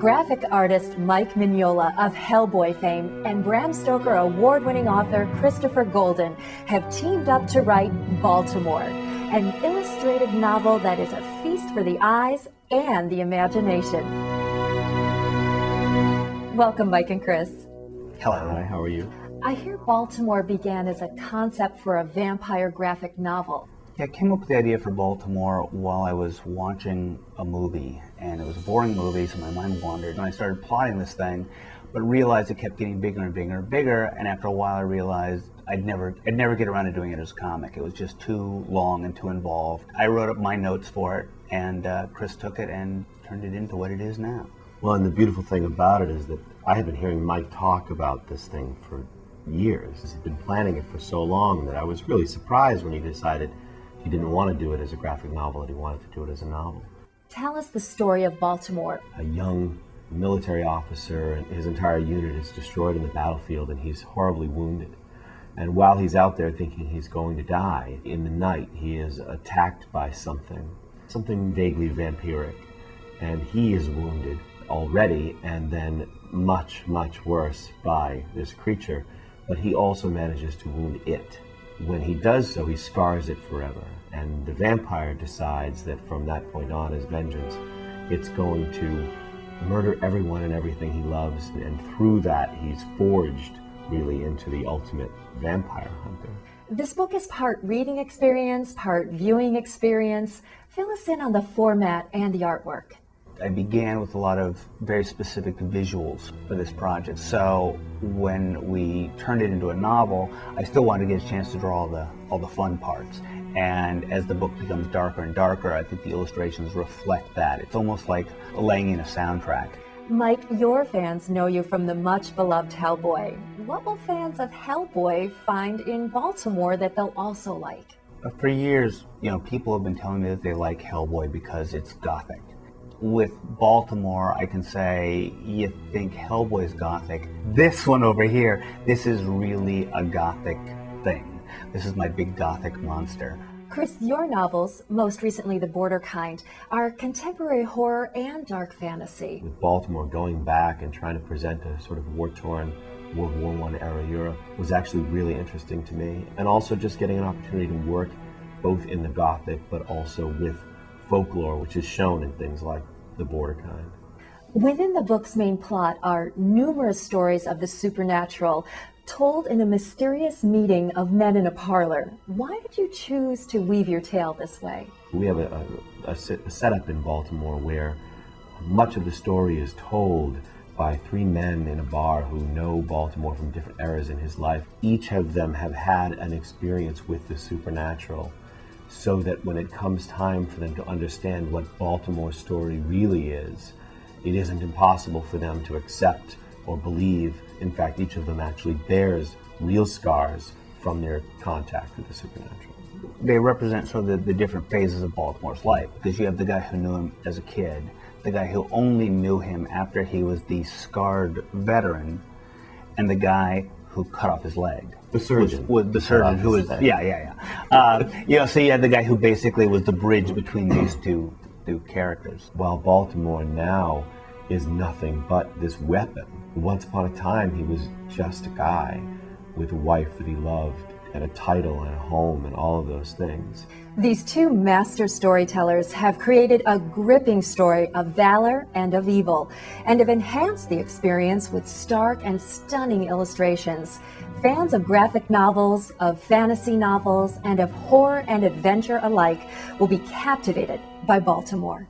Graphic artist Mike Mignola of Hellboy fame and Bram Stoker award-winning author Christopher Golden have teamed up to write Baltimore, an illustrated novel that is a feast for the eyes and the imagination. Welcome, Mike and Chris. Hello. Hi, how are you? I hear Baltimore began as a concept for a vampire graphic novel. Yeah, I came up with the idea for Baltimore while I was watching a movie, and it was a boring movie, so my mind wandered, and I started plotting this thing, but realized it kept getting bigger and bigger and bigger, and after a while I realized I'd never get around to doing it as a comic. It was just too long and too involved. I wrote up my notes for it, and Chris took it and turned it into what it is now. Well, and the beautiful thing about it is that I had been hearing Mike talk about this thing for years. He'd been planning it for so long that I was really surprised when he decided he didn't want to do it as a graphic novel, that he wanted to do it as a novel. Tell us the story of Baltimore. A young military officer, and his entire unit is destroyed in the battlefield, and he's horribly wounded. And while he's out there thinking he's going to die, in the night he is attacked by something vaguely vampiric, and he is wounded already, and then much, much worse by this creature, but he also manages to wound it. When he does so, he scars it forever, and the vampire decides that from that point on, as vengeance, it's going to murder everyone and everything he loves, and through that, he's forged really into the ultimate vampire hunter. This book is part reading experience, part viewing experience. Fill us in on the format and the artwork. I began with a lot of very specific visuals for this project. So when we turned it into a novel, I still wanted to get a chance to draw all the fun parts. And as the book becomes darker and darker, I think the illustrations reflect that. It's almost like laying in a soundtrack. Mike, your fans know you from the much-beloved Hellboy. What will fans of Hellboy find in Baltimore that they'll also like? For years, people have been telling me that they like Hellboy because it's gothic. With Baltimore, I can say, you think Hellboy's gothic. This one over here, this is really a gothic thing. This is my big gothic monster. Chris, your novels, most recently The Border Kind, are contemporary horror and dark fantasy. With Baltimore going back and trying to present a sort of war-torn World War I era Europe was actually really interesting to me. And also just getting an opportunity to work both in the gothic but also with folklore, which is shown in things like The Border Kind. Within the book's main plot are numerous stories of the supernatural, told in a mysterious meeting of men in a parlor. Why did you choose to weave your tale this way? We have a setup in Baltimore where much of the story is told by three men in a bar who know Baltimore from different eras in his life. Each of them have had an experience with the supernatural, so that when it comes time for them to understand what Baltimore's story really is, it isn't impossible for them to accept or believe. In fact, each of them actually bears real scars from their contact with the supernatural. They represent sort of the different phases of Baltimore's life, because you have the guy who knew him as a kid, the guy who only knew him after he was the scarred veteran, and the guy who cut off his leg. The surgeon. The surgeon who was, so you had the guy who basically was the bridge between these two characters. While Baltimore now is nothing but this weapon. Once upon a time, he was just a guy with a wife that he loved, and a title and a home and all of those things. These two master storytellers have created a gripping story of valor and of evil, and have enhanced the experience with stark and stunning illustrations. Fans of graphic novels, of fantasy novels, and of horror and adventure alike will be captivated by Baltimore.